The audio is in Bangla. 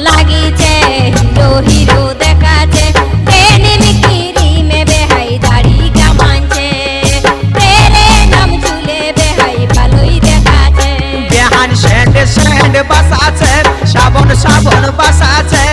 লাগিছে হিরো হিরো দেখাছে প্রেম কিরিমে বেহাই দাড়ি কামানছে তেরে নাম চুলে বেহাই ভালোই দেখাছে বেহান স্যান্ড স্যান্ড বাসাছে সাবন সাবন বাসাছে